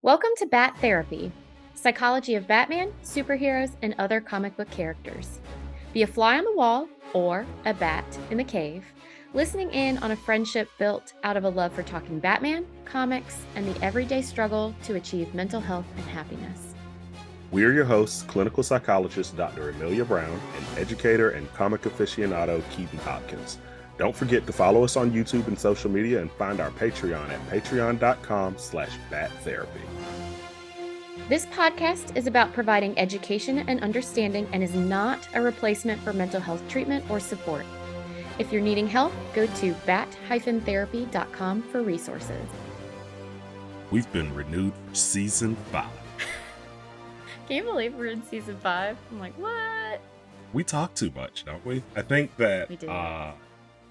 Welcome to Bat Therapy, psychology of Batman, superheroes, and other comic book characters. Be a fly on the wall or a bat in the cave, listening in on a friendship built out of a love for talking Batman, comics, and the everyday struggle to achieve mental health and happiness. We are your hosts, clinical psychologist Dr. Amelia Brown and educator and comic aficionado Keaton Hopkins. Don't forget to follow us on YouTube and social media and find our Patreon at patreon.com/battherapy. This podcast is about providing education and understanding and is not a replacement for mental health treatment or support. If you're needing help, go to bat-therapy.com for resources. We've been renewed for season 5. Can you believe we're in season 5? I'm like, what? We talk too much, don't we? I think that We do.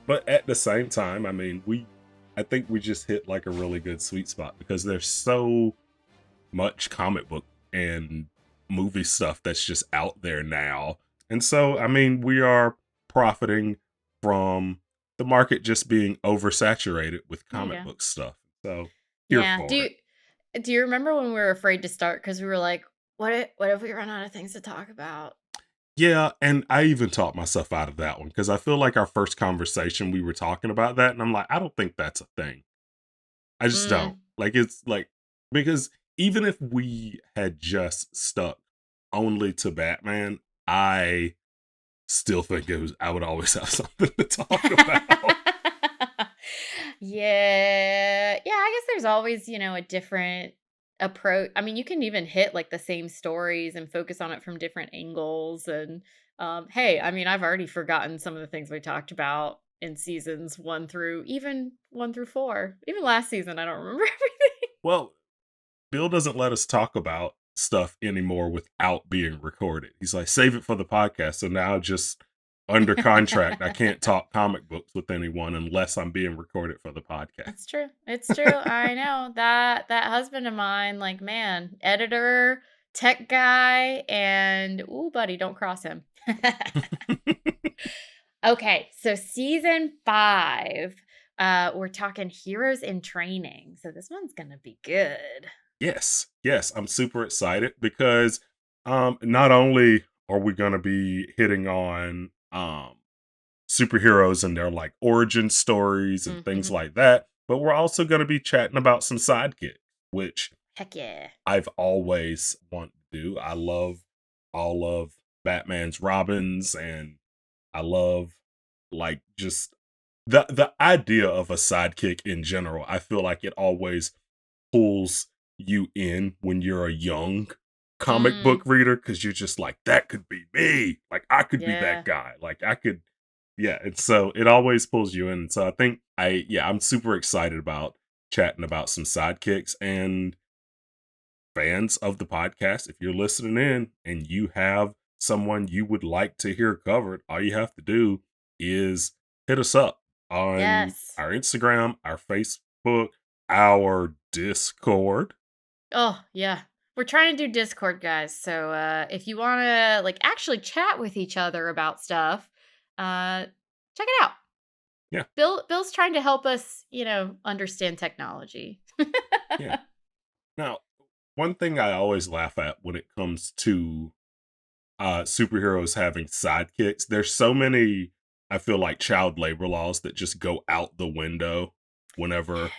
But at the same time, I think we just hit like a really good sweet spot because there's so much comic book and movie stuff that's just out there now. And so, we are profiting from the market just being oversaturated with comic book stuff. So, here for it. Do you remember when we were afraid to start because we were like, what if we run out of things to talk about? Yeah, and I even talked myself out of that one because I feel like our first conversation we were talking about that, and I'm like, I don't think that's a thing. I just don't. Because even if we had just stuck only to Batman, I still think I would always have something to talk about. Yeah, I guess there's always, a different approach. I mean, you can even hit like the same stories and focus on it from different angles. And hey, I've already forgotten some of the things we talked about in seasons 1 through 4. Even last season, I don't remember everything. Well, Bill doesn't let us talk about stuff anymore without being recorded. He's like, save it for the podcast. So now just under contract, I can't talk comic books with anyone unless I'm being recorded for the podcast. It's true. I know that husband of mine, like, man, editor, tech guy, and ooh, buddy, don't cross him. Okay, so season 5, we're talking heroes in training. So this one's gonna be good. Yes, I'm super excited because not only are we gonna be hitting on superheroes and their like origin stories and things like that, but we're also gonna be chatting about some sidekicks, which Heck yeah. I've always wanted to do. I love all of Batman's Robins, and I love like just the idea of a sidekick in general. I feel like it always pulls you in when you're a young comic book reader because you're just like, that could be me. Like I could be that guy. Like I could, yeah. And so it always pulls you in. And so I think I'm super excited about chatting about some sidekicks. And fans of the podcast, if you're listening in and you have someone you would like to hear covered, all you have to do is hit us up on our Instagram, our Facebook, our Discord. Oh, yeah. We're trying to do Discord, guys. So if you want to like actually chat with each other about stuff, check it out. Yeah. Bill's trying to help us, understand technology. Yeah. Now, one thing I always laugh at when it comes to superheroes having sidekicks, there's so many, I feel like, child labor laws that just go out the window whenever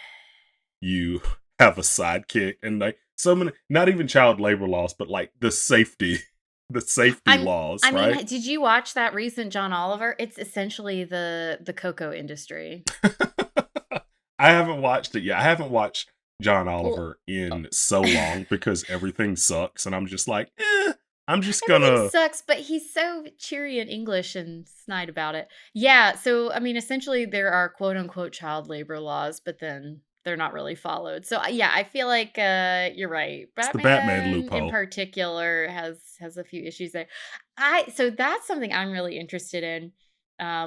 you have a sidekick. And like so many, not even child labor laws, but like the safety laws, right? I mean, did you watch that recent John Oliver? It's essentially the cocoa industry. I haven't watched it yet. I haven't watched John Oliver in so long because everything sucks, and I'm just like, I'm just gonna. Everything sucks, but he's so cheery in English and snide about it. Yeah, so essentially there are quote unquote child labor laws, but then they're not really followed. So yeah, I feel like you're right. It's the Batman loophole in particular has a few issues there. So that's something I'm really interested in.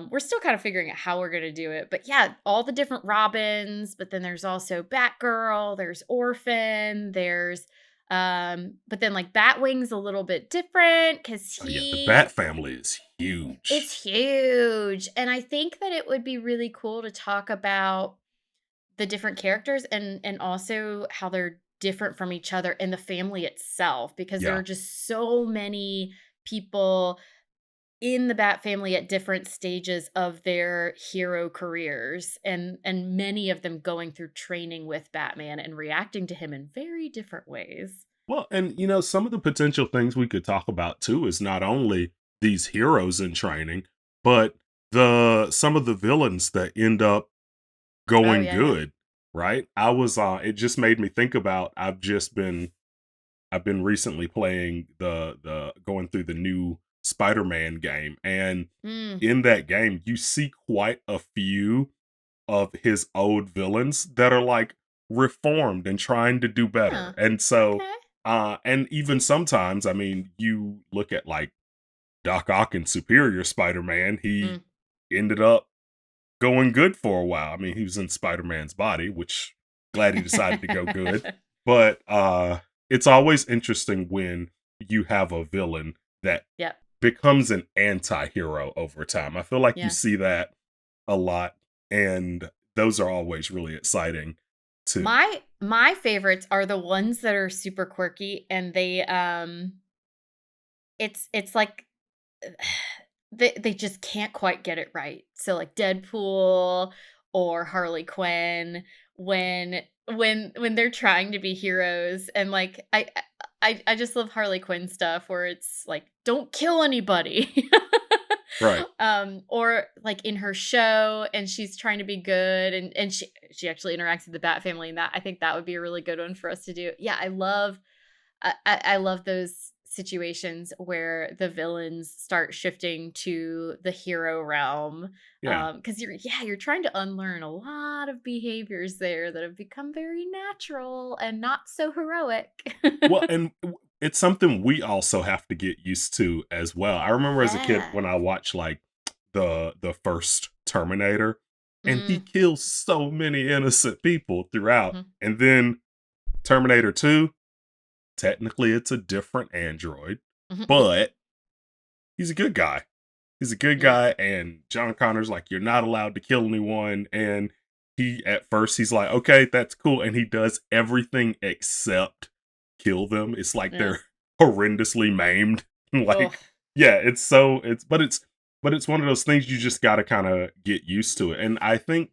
We're still kind of figuring out how we're going to do it. But yeah, all the different Robins, but then there's also Batgirl, there's Orphan, there's but then like Batwing's a little bit different because the Bat family is huge. It's huge. And I think that it would be really cool to talk about the different characters and also how they're different from each other and the family itself, because there Yeah. are just so many people in the Bat family at different stages of their hero careers, and many of them going through training with Batman and reacting to him in very different ways. Well, and some of the potential things we could talk about too is not only these heroes in training, but the some of the villains that end up Oh, going yeah, yeah. good, right? It just made me think about I've been recently playing the going through the new Spider-Man game, and Mm, in that game you see quite a few of his old villains that are like reformed and trying to do better. huh, And so okay. and even sometimes, I mean, you look at like Doc Ock in Superior Spider-Man, he Mm. ended up going good for a while. I mean, he was in Spider-Man's body, which glad he decided to go good. But it's always interesting when you have a villain that Yep, becomes an anti-hero over time. I feel like you yeah. see that a lot, and those are always really exciting too. My favorites are the ones that are super quirky, and it's like they just can't quite get it right. So, like, Deadpool or Harley Quinn, when they're trying to be heroes, and, like, I just love Harley Quinn stuff where it's like, "Don't kill anybody." Right. Or, like, in her show, and she's trying to be good, and she actually interacts with the Bat family, and that I think that would be a really good one for us to do. Yeah, I love those situations where the villains start shifting to the hero realm, Yeah. because you're trying to unlearn a lot of behaviors there that have become very natural and not so heroic. Well, and it's something we also have to get used to as well. I remember as a kid Yeah. when I watched like the first Terminator, and he Mm, kills so many innocent people throughout. mhm, And then Terminator 2, technically it's a different android, mhm, mhm. but he's a good guy. He's a good Yeah. guy, and John Connor's like, "You're not allowed to kill anyone." And he at first he's like, "Okay, that's cool," and he does everything except kill them. It's like Yeah. they're horrendously maimed. Oh, Like, yeah, it's one of those things you just got to kind of get used to it. And I think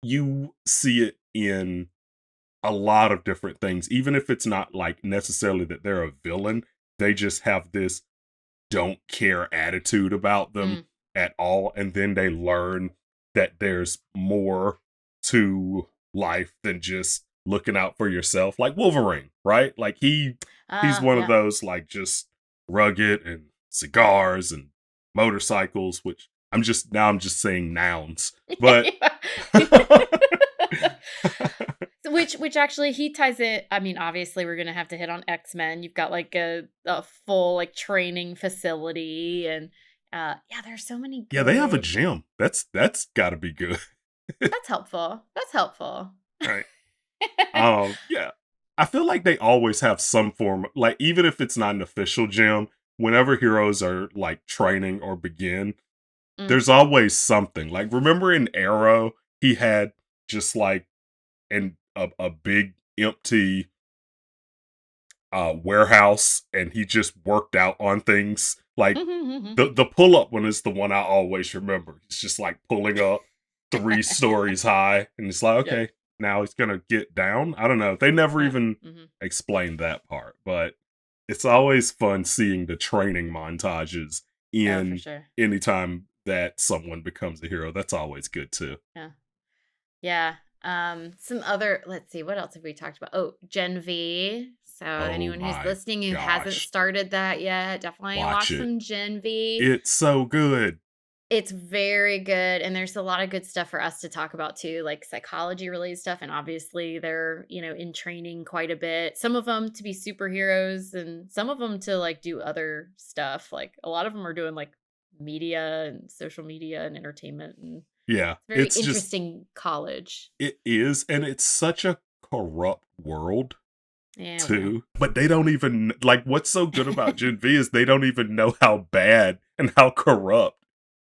you see it in a lot of different things, even if it's not like necessarily that they're a villain. They just have this don't care attitude about them mm. at all, and then they learn that there's more to life than just looking out for yourself, like Wolverine, right? Like he's one of Yeah. those like just rugged and cigars and motorcycles, which I'm just saying nouns, but Which actually he ties it. I mean, obviously we're gonna have to hit on X-Men. You've got like a full like training facility, and yeah, there's so many yeah, they have a good. gym. That's got to be good, That's helpful. That's helpful. right? Yeah. I feel like they always have some form, like even if it's not an official gym, whenever heroes are like training or begin, Mm. there's always something. Like remember in Arrow, he had just like a big empty warehouse, and he just worked out on things. Like the pull-up one is the one I always remember. He's just like pulling up 3 stories high, and it's like, Yep. okay, now he's gonna get down. I don't know. They never Yeah. even Mhm. explained that part, but it's always fun seeing the training montages Oh, for in sure. anytime that someone becomes a hero. That's always good too. Yeah. Yeah. Some other, let's see, what else have we talked about? Oh, Gen V. So Oh anyone who's my listening who hasn't gosh. started that yet, definitely Watch watch it. some Gen V. It's so good. It's very good, and there's a lot of good stuff for us to talk about too, like psychology related stuff, and obviously they're, in training quite a bit. Some of them to be superheroes, and some of them to like do other stuff. Like a lot of them are doing like media and social media and entertainment, and Yeah. it's very It's just interesting college. it is, and it's such a corrupt world Yeah, well. too. But they don't even like what's so good about Gen V is they don't even know how bad and how corrupt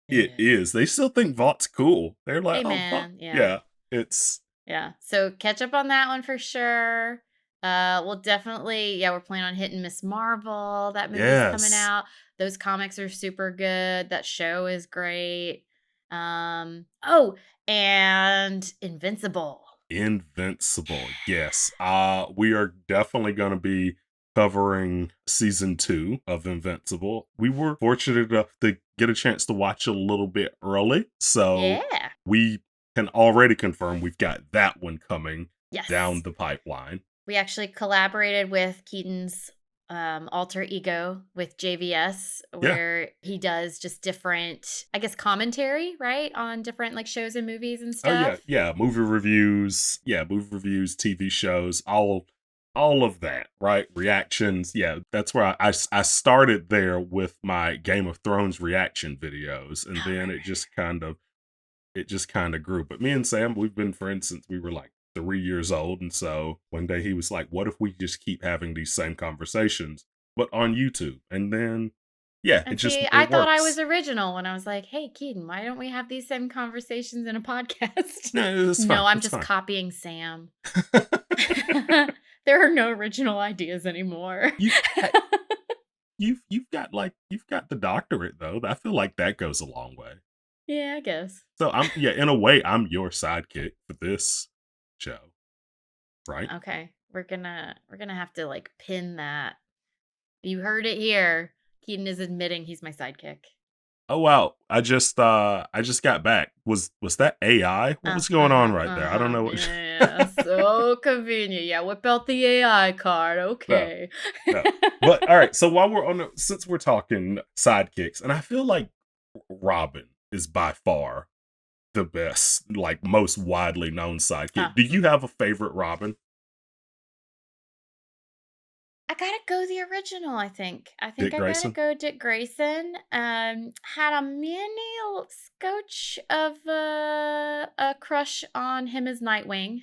It it is. is. They still think Vaught's cool. They're like, Hey oh, Vought. man, yeah. Yeah, it's Yeah. So catch up on that one for sure. We'll definitely, yeah, we're planning on hitting Miss Marvel. That movie's coming Yes. out. Those comics are super good. That show is great. Oh, and Invincible. Invincible. Yes. We are definitely going to be covering season 2 of Invincible. We were fortunate enough to get a chance to watch a little bit early, so Yeah. we can already confirm we've got that one coming down Yes. the pipeline. We actually collaborated with Keaton's alter ego with JVS, Yeah. where he does just different, I guess, commentary, right? On different like shows and movies and Oh yeah, stuff. yeah, movie reviews, yeah, movie reviews, TV shows, all of that, right? Reactions, yeah, that's where I started there with my Game of Thrones reaction videos, and Oh, then right, it just kind of grew. But me and Sam, we've been friends since we were like 3 years old, and so one day he was like, "What if we just keep having these same conversations, but on YouTube?" And then, yeah, and see, I it thought I was works. original when I was like, "Hey, Keaton, why don't we have these same conversations in a podcast?" No, it's No, fine, I'm it's just fine. copying Sam. There are no original ideas anymore. you you've got like you've got the doctorate though. I feel like that goes a long way. Yeah, I guess. So I'm yeah, in a way, I'm your sidekick for this show, right? Okay. We're gonna have to like pin that. You heard it here. Keaton is admitting he's my sidekick. Oh wow, I just got back. Was that AI? What was going on Uh-huh. right there? I don't Uh-huh. know what. Yeah. So convenient. Yeah, whip out the AI card. No, Okay. no. But all right, so while we're on since we're talking sidekicks, and I feel like Robin is by far the best, like most widely known sidekick. Do you Mhm. have a favorite Robin? I gotta go the original, I think. I think Dick I gotta Grayson? go Dick Grayson. Had a mini scotch of a crush on him as Nightwing.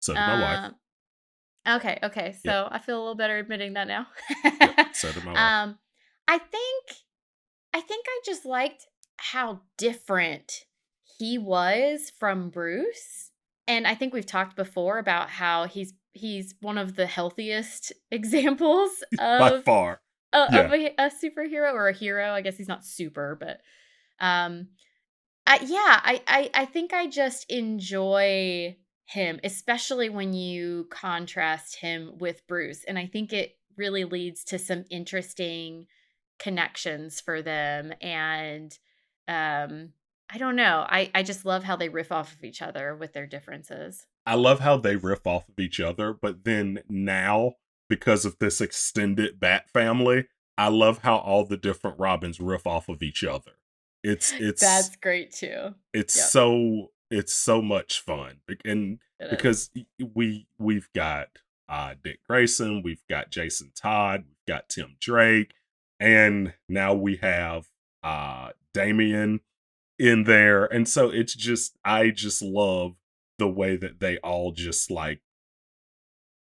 So did my wife. Um, okay, okay. Yep, So I feel a little better admitting that now. yep. So did my wife. um, I think I just liked how different he was from Bruce. And I think we've talked before about how he's one of the healthiest examples By far. of Yeah. a superhero or a hero. I guess he's not super, but um yeah, I think I just enjoy him, especially when you contrast him with Bruce, and I think it really leads to some interesting connections for them, and, um, I don't know, I just love how they riff off of each other with their differences. I love how they riff off of each other, but then now, because of this extended Bat family, I love how all the different Robins riff off of each other. It's it's That's great too. Yep, it's so much fun. And it is. because we've got Dick Grayson, we've got Jason Todd, we've got Tim Drake, and now we have Damien in there. And so it's just I just love the way that they all just like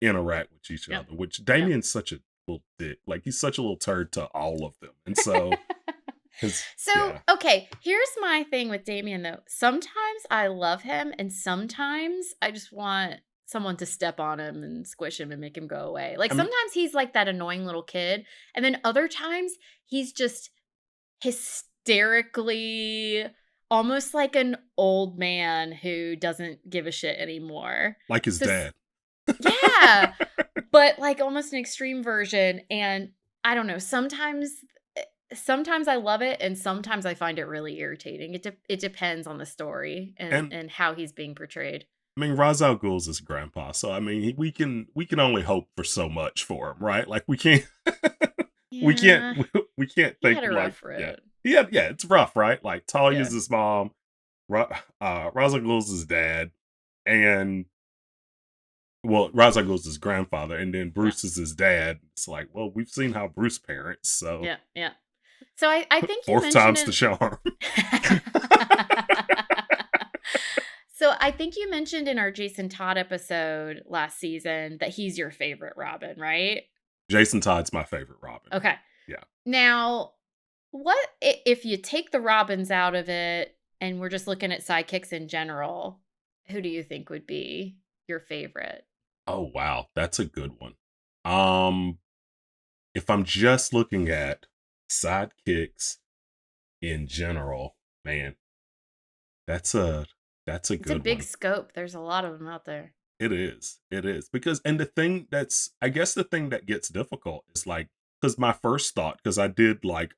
interact with each Yep, other, which yep. Damien's such a little dick. Like he's such a little turd to all of them. And so his So, yeah. okay, here's my thing with Damien though. Sometimes I love him and sometimes I just want someone to step on him and squish him and make him go away. Like I mean, sometimes he's like that annoying little kid, and then other times he's just hysterically almost like an old man who doesn't give a shit anymore. like his So dad. yeah, but, like, almost an extreme version, and I don't know, sometimes I love it, and sometimes I find it really irritating. It depends on the story and And how he's being portrayed. I mean, Ra's al Ghul's his grandpa, so I mean, we can only hope for so much for him, right? Like we can't we can't Yeah, we can't he think had a like rough yeah road. yeah it's rough, right? Like Talia's Yeah. his mom, Ra's al Ghul's his dad, and well, Ra's al Ghul's his grandfather, and then Yeah, Bruce is his dad. It's like, well, we've seen how Bruce parents, so yeah, yeah. So I think you fourth mentioned time's the in charm. So I think you mentioned in our Jason Todd episode last season that he's your favorite Robin, right? Jason Todd's my favorite Robin. Okay. Yeah. Now, what if you take the Robins out of it and we're just looking at sidekicks in general? Who do you think would be your favorite? Oh wow, that's a good one. Um, if I'm just looking at sidekicks in general, man, that's a that's a It's a good big one. scope. There's a lot of them out there. It is. It is. Because and the thing that's I guess the thing that gets difficult is like because my first thought, because I did like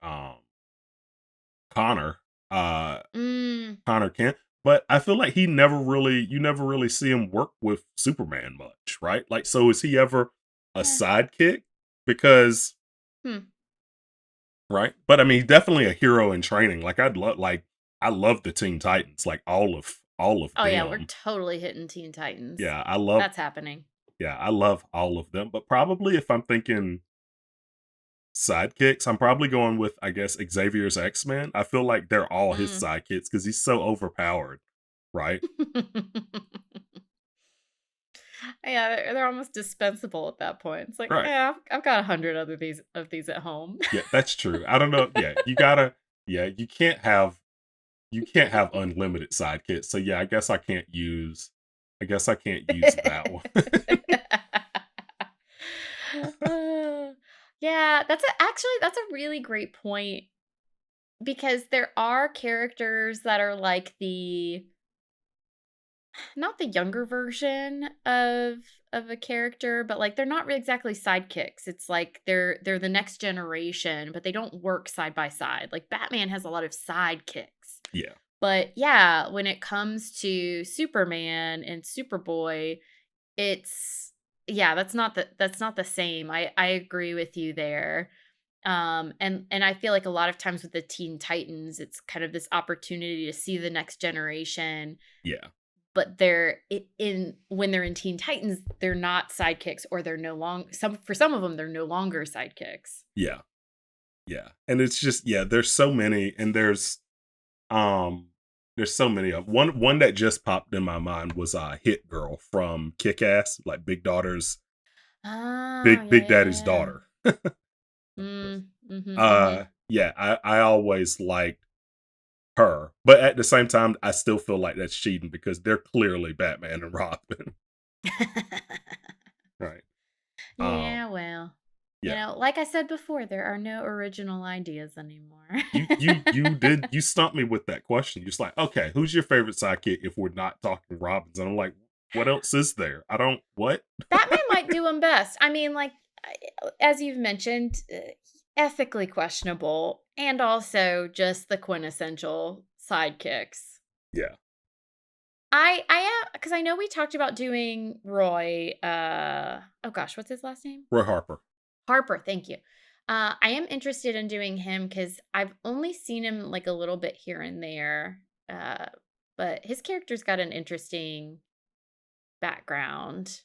Connor, uh Mm. Connor Kent, but I feel like he never really you never really see him work with Superman much, right? Like so is he ever a Eh. sidekick? Because Hmm. right? But I mean he's definitely a hero in training. Like I love the Teen Titans, like all of Oh, yeah, we're them. totally hitting Teen Titans. Yeah, That's happening. I love all of them. But probably if I'm thinking sidekicks, I'm probably going with, I guess, Xavier's X-Men. I feel like they're all his Mm. sidekicks because he's so overpowered, right? Yeah, they're almost dispensable at that point. It's like, Right. yeah, I've got 100 other these of these at home. Yeah, that's true. I don't know. Yeah, you gotta. Yeah, you can't have unlimited sidekicks. So yeah, I guess I can't use. I guess I can't use that one. Yeah, that's a really great point because there are characters that are like the not the younger version of a character, but like they're not really exactly sidekicks. It's like they're the next generation, but they don't work side by side. Like Batman has a lot of sidekicks. Yeah, But yeah, when it comes to Superman and Superboy, it's yeah, that's not the same. I agree with you there. And I feel like a lot of times with the Teen Titans, it's kind of this opportunity to see the next generation, yeah, but in when they're in Teen Titans, they're not sidekicks or they're no long some for some of them they're no longer sidekicks. yeah, yeah. And it's just yeah, um there's so many of one that just popped in my mind was Hit Girl from Kick Ass, like Big Daughter's Oh, yeah, Big yeah, Daddy's yeah. daughter. Mm, mhm, mhm. Yeah, I always liked her, but at the same time, I still feel like that's cheating because they're clearly Batman and Robin, right? Um, Yeah, well, yeah, like I said before, there are no original ideas anymore. you stumped me with that question. You're just like, okay, who's your favorite sidekick if we're not talking Robins? And I'm like, what else is there? I don't what? Batman might do them best. I mean, like, as you've mentioned, ethically questionable, and also just the quintessential sidekicks. Yeah, I am because I know we talked about doing Roy. Oh gosh, what's his last name? Roy Harper. Harper. Thank you. I am interested in doing him because I've only seen him like a little bit here and there. Uh, but his character's got an interesting background.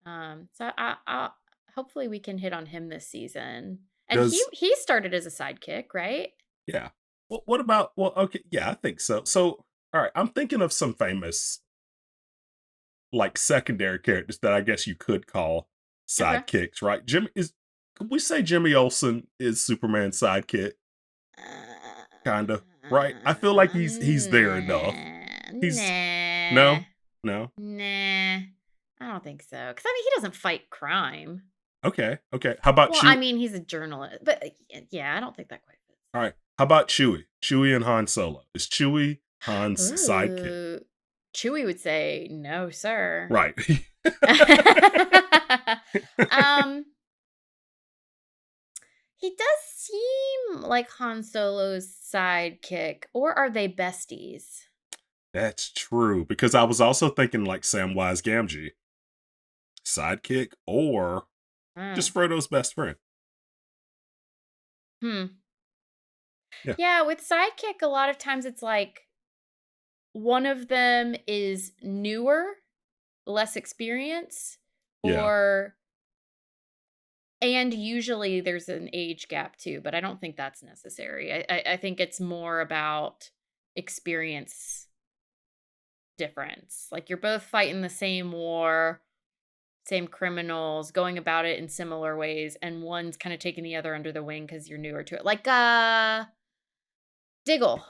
So I hopefully we can hit on him this season. And Does he started as a sidekick, right? yeah. What about well, okay, yeah, I think so. So, all right, I'm thinking of some famous like secondary characters that I guess you could call Okay. sidekicks, right? Jimmy is could we say Jimmy Olsen is Superman's sidekick? Kinda, right? I feel like he's there enough. Nah, He's nah, no, no. nah. I don't think so. Because I mean, he doesn't fight crime. Okay, okay. How about Well, I Chewie? mean, he's a journalist, but yeah, I don't think that quite fits. All right. How about Chewie? Chewie and Han Solo. Is Chewie Han's sidekick? Ooh, Chewie would say no, sir. Right. um, he does seem like Han Solo's sidekick, or are they besties? That's true because I was also thinking like Samwise Gamgee, sidekick or Mm. just Frodo's best friend. Hmm. Yeah, Yeah, with sidekick, a lot of times it's like one of them is newer, less experience, yeah, or and usually there's an age gap too, but I don't think that's necessary. I think it's more about experience difference. Like you're both fighting the same war, same criminals, going about it in similar ways, and one's kind of taking the other under the wing because you're newer to it. Like Diggle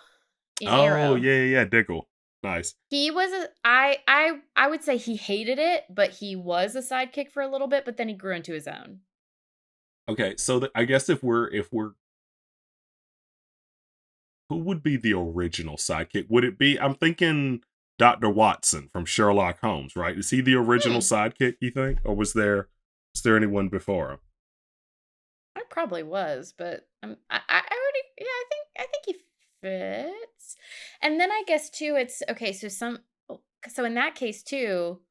in oh Arrow. yeah, yeah, yeah, Diggle. Nice. He was a I would say he hated it, but he was a sidekick for a little bit, but then he grew into his own. Okay, so I guess if we're who would be the original sidekick? Would it be? I'm thinking Dr. Watson from Sherlock Holmes, right? Is he the original Hmm, sidekick, you think? Or was there anyone before him? I probably was, but I already yeah, I think he fits. And then I guess too, it's okay. So in that case too,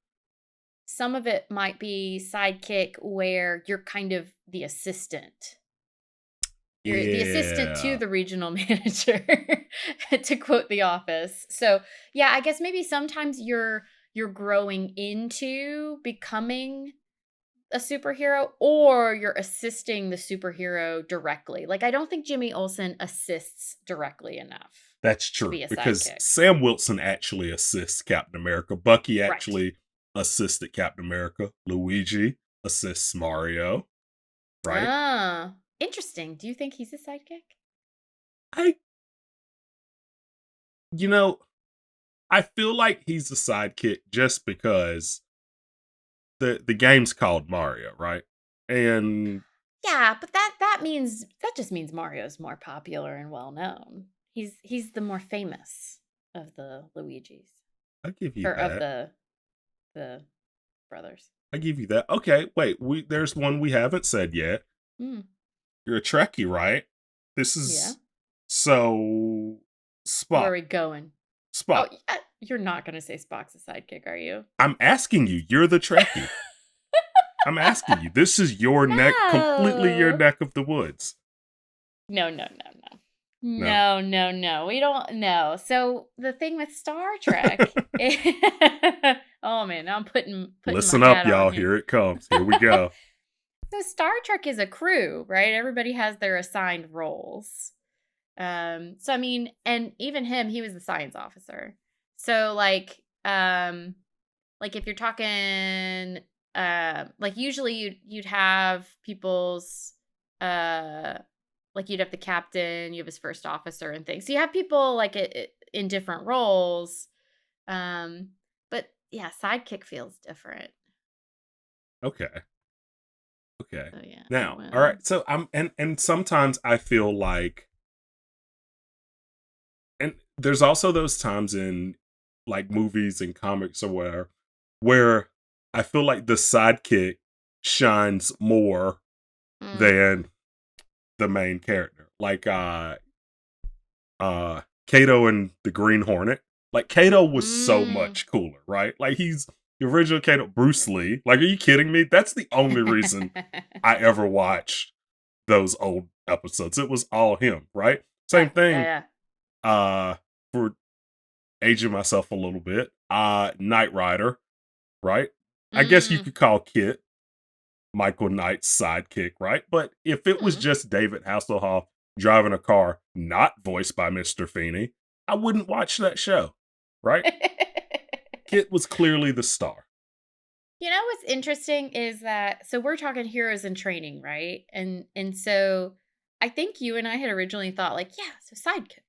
some of it might be sidekick where you're kind of the assistant. You're the assistant to Yeah. the regional manager, to quote The Office. So, yeah, I guess maybe sometimes you're growing into becoming a superhero or you're assisting the superhero directly. Like I don't think Jimmy Olsen assists directly enough That's to true be a because sidekick. Sam Wilson actually assists Captain America. Bucky Right. actually assisted Captain America. Luigi assists Mario, right? Ah, interesting. Do you think he's a sidekick? I you know, I feel like he's a sidekick just because the game's called Mario, right? And Yeah, but that just means Mario's more popular and well known. He's the more famous of the Luigis I give you or of that. the brothers. I give you that. Okay, wait, there's one we haven't said yet. Mm, You're a Trekkie, right? This yeah. is so Where Spock. are we going? Oh, Spock. yeah, you're not gonna say Spock's a sidekick, are you? I'm asking you. You're the Trekkie. I'm asking you. This is your neck, completely your No. neck of the woods. No, no, no, no. No. No, no, no. We don't know. So the thing with Star Trek oh man, now I'm putting my Listen up, hat on y'all. here. Here it comes. Here we go. So Star Trek is a crew, right? Everybody has their assigned roles. So I mean, and even him, he was the science officer. So like if you're talking like usually you'd have people's uh like you'd have the captain, you have his first officer and things. So you have people like in different roles. Um but yeah, sidekick feels different. Okay. Okay. So yeah, he Now, all right. wins. So and sometimes I feel like and there's also those times in like movies and comics or where I feel like the sidekick shines more Mm. than the main character. Like Kato and the Green Hornet. Like Kato was so Mm. much cooler, right? Like he's the original Kato, Bruce Lee. Like, are you kidding me? That's the only reason I ever watched those old episodes. It was all him, right? Same Yeah, yeah, thing, yeah. for aging myself a little bit. Knight Rider, right? I guess you Mm. could call Kit Michael Knight's sidekick, right? But if it was Mm. just David Hasselhoff driving a car not voiced by Mr. Feeney, I wouldn't watch that show, right? Kit was clearly the star. You know what's interesting is that so we're talking heroes in training, right? And so I think you and I had originally thought like, yeah, so sidekicks.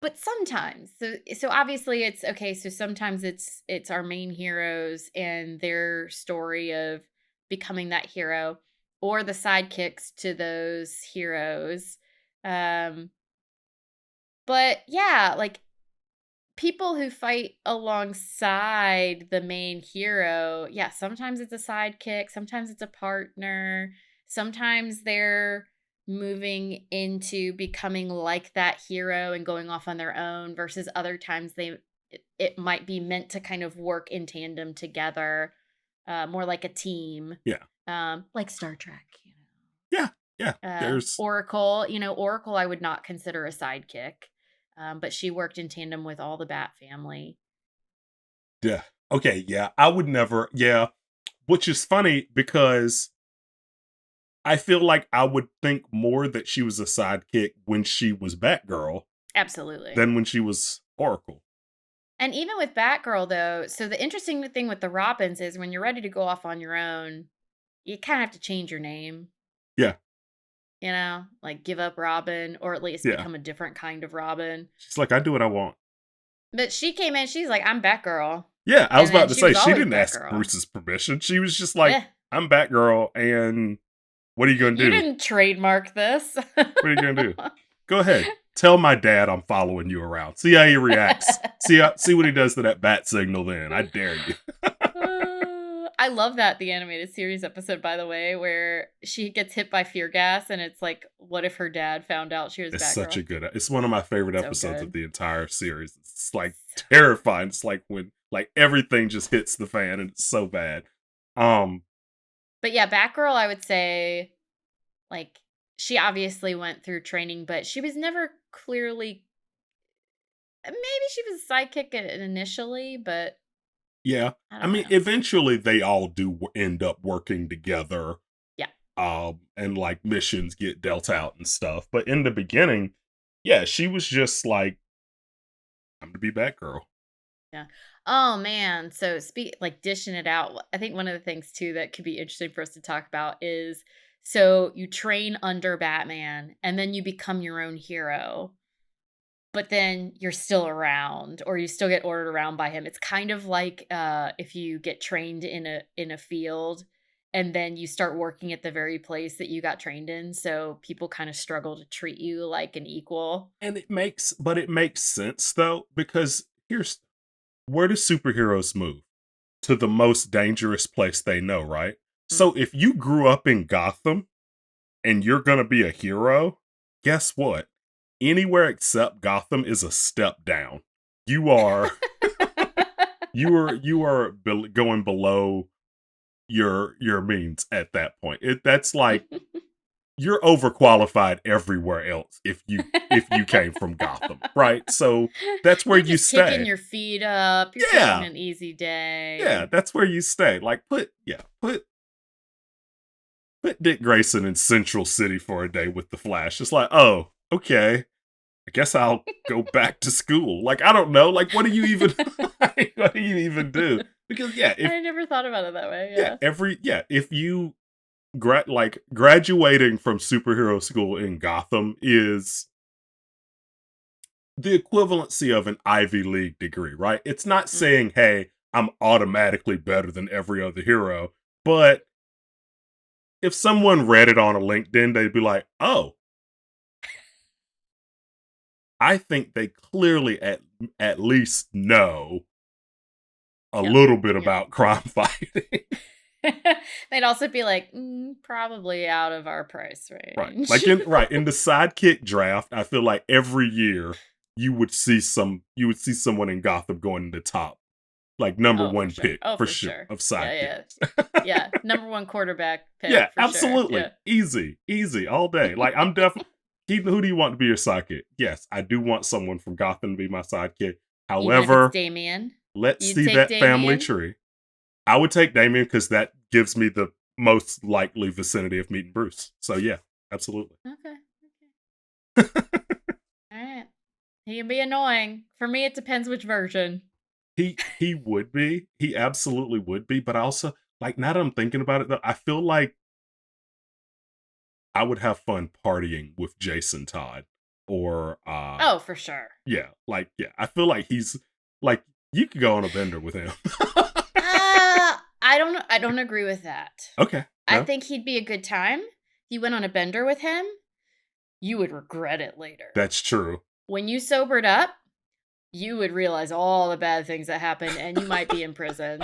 But sometimes so obviously it's okay, so sometimes it's our main heroes and their story of becoming that hero or the sidekicks to those heroes. Um but yeah, like people who fight alongside the main hero, yeah, sometimes it's a sidekick, sometimes it's a partner, sometimes they're moving into becoming like that hero and going off on their own versus other times it might be meant to kind of work in tandem together, more like a team, Yeah. like Star Trek, Yeah. Yeah. There's Oracle, Oracle I would not consider a sidekick, but she worked in tandem with all the Bat family. yeah. Okay, yeah. I would never yeah. Which is funny because I feel like I would think more that she was a sidekick when she was Batgirl Absolutely. than when she was Oracle. And even with Batgirl, though, so the interesting thing with the Robins is when you're ready to go off on your own, you kind of have to change your name, Yeah. like give up Robin or at least Yeah. become a different kind of Robin. She's like, I do what I want. But she came in, she's like, "I'm Batgirl." Yeah, I was And then about to she say was she always didn't ask Batgirl. Bruce's permission. She was just like, Yeah. "I'm Batgirl, and what are you gonna You do? didn't trademark this. What are you gonna do? Go ahead. Tell my dad I'm following you around. See how he reacts. See what he does to that bat signal. Then I dare you." I love that the animated series episode, by the way, where she gets hit by fear gas and it's like, what if her dad found out she was It's such Batgirl? a good. It's one of my favorite So episodes of good. the entire series. It's like terrifying. It's like when like everything just hits the fan and it's so bad. Um, But yeah, Batgirl, I would say, like, she obviously went through training, but she was never clearly, maybe she was a sidekick initially, but yeah. I I don't mean, know. eventually they all do end up working together. Yeah. And like missions get dealt out and stuff. But in the beginning, yeah, she was just like, "I'm to be Batgirl." Yeah. Oh man. So speak like dishing it out. I think one of the things too that could be interesting for us to talk about is so you train under Batman and then you become your own hero, but then you're still around or you still get ordered around by him. It's kind of like if you get trained in a field and then you start working at the very place that you got trained in. So people kind of struggle to treat you like an equal. And it makes sense though, because here's where do superheroes move? To the most dangerous place they know, right? Mm. So if you grew up in Gotham and you're going to be a hero, guess what? Anywhere except Gotham is a step down. You are going below your means at that point. That's like you're overqualified everywhere else if you came from Gotham, right? So that's where You're you just kicking stay. your feet up. You're taking Yeah. an easy Yeah, day. that's where you stay. Like put Dick Grayson in Central City for a day with the Flash. It's like, "Oh, okay. I guess I'll go back to school." Like, I don't know. Like, what do you even what do you even do? Because yeah, if I never thought about it that way. yeah, Yeah. if you like graduating from superhero school in Gotham is the equivalency of an Ivy League degree, right? It's not Mm. saying, "Hey, I'm automatically better than every other hero," but if someone read it on a LinkedIn, they'd be like, "Oh, I think they clearly at least know a Yep. little bit Yep. about crime fighting." They'd also be like, probably out of our price Right. range. Like in the sidekick draft, I feel like every year you would see someone in Gotham going to the top, like number Oh, for one sure. pick Oh, for for sure sure. of Yeah, yeah. sidekicks. Yeah. Number one quarterback Yeah, pick for sure. absolutely. Yeah. Easy, easy all day. Like I'm definitely Keaton, who do you want to be your sidekick? Yes, I do want someone from Gotham to be my sidekick. Even if it's However, Damien. let's You'd see take that family Damien? tree. I would take Damien because that gives me the most likely vicinity of meeting Bruce. So yeah, absolutely. Okay. Okay. All right. He can be annoying. For me, it depends which version. He would be. He absolutely would be. But I also like now that I'm thinking about it though, I feel like I would have fun partying with Jason Todd. Or Oh, for sure. yeah, like yeah. I feel like he's like you could go on a bender with him. I don't agree with that. Okay. I No, think he'd be a good time. You went on a bender with him, you would regret it later. that's true. When you sobered up, you would realize all the bad things that happened and you might be in prison.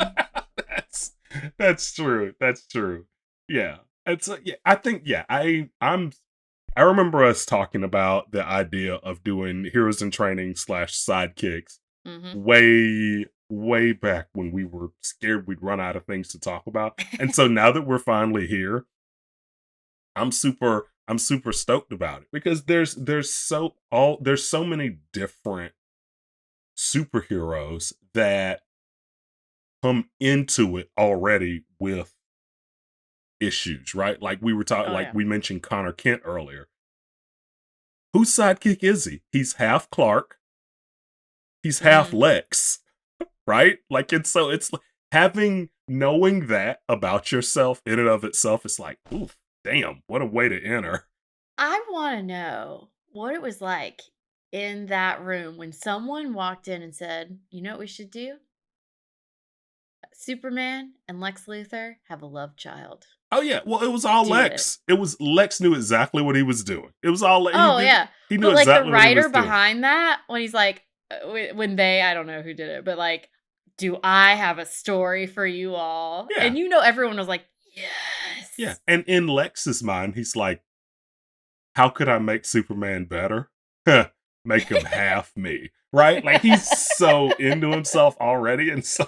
that's that's true. That's true. Yeah. It's yeah, I think yeah, I remember us talking about the idea of doing heroes in training slash sidekicks Mhm. way back when we were scared we'd run out of things to talk about. And so now that we're finally here, I'm super stoked about it because there's so many different superheroes that come into it already with issues, right? Like we were talking Oh, like yeah. we mentioned Connor Kent earlier. Whose sidekick is he? He's half Clark, he's half Mhm. Lex, right? Like it's like having knowing that about yourself in and of itself is like, oof, damn, what a way to enter. I wanna know what it was like. in that room when someone walked in and said, "You know what we should do? Superman and Lex Luthor have a love child. Oh yeah, well, it was all Do it." Lex. It was Lex knew exactly what he was doing. It was all Oh, yeah. he knew But, like, the exactly what he writer was doing. behind that, when he's like, when they I don't know who did it, but, like, "Do I have a story for you all?" Yeah, And everyone was like, yeah. "Yes." And in Lex's mind, he's like, "How could I make Superman better? Make him half me." Right? Like he's so into himself already, and so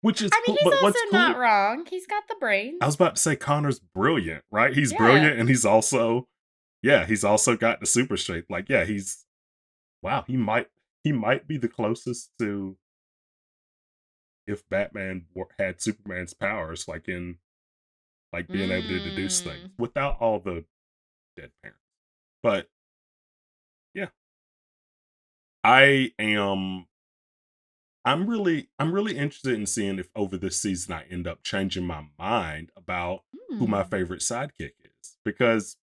which is I mean, cool. he's But what's also not cool, wrong. He's got the I was brains. about to say Connor's brilliant, right? He's Yeah. brilliant and he's also yeah, he's also got the super strength. Like, yeah, he's wow, he might be the closest to if Batman had Superman's powers, like in like being able to deduce things Mm. without all the dead parents. But yeah, I am I'm really interested in seeing if over this season I end up changing my mind about who my Mm. favorite sidekick is because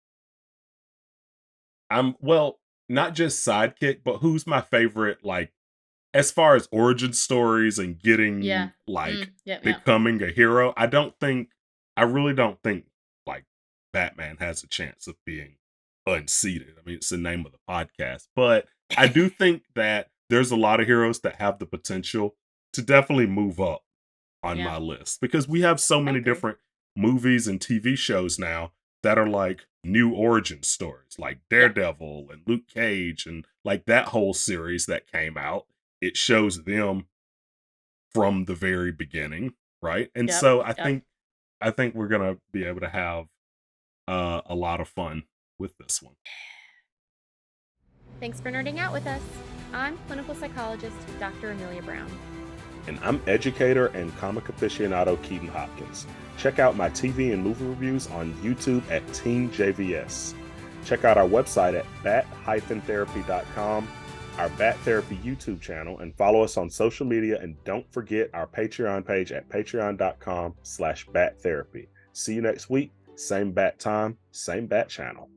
I'm well, not just sidekick, but who's my favorite like as far as origin stories and Yeah. getting like Yep, yep. becoming a hero, I really don't think like Batman has a chance of being unseated. I mean, it's the name of the podcast, but I do think that there's a lot of heroes that have the potential to definitely move up on Yeah. my list because we have so I many agree. different movies and TV shows now that are like new origin stories, like Yeah. Daredevil and Luke Cage and like that whole series that came out. It shows them from the very beginning, right? And Yep, so yep. I think we're gonna be able to have a lot of fun with this one. Thanks for nerding out with us. I'm clinical psychologist Dr. Amelia Brown. And I'm educator and comic aficionado Keaton Hopkins. Check out my TV and movie reviews on YouTube at Team JVS. Check out our website at bat-therapy.com, our Bat Therapy YouTube channel, and follow us on social media. And don't forget our Patreon page at patreon.com/battherapy. See you next week. Same bat time, same bat channel.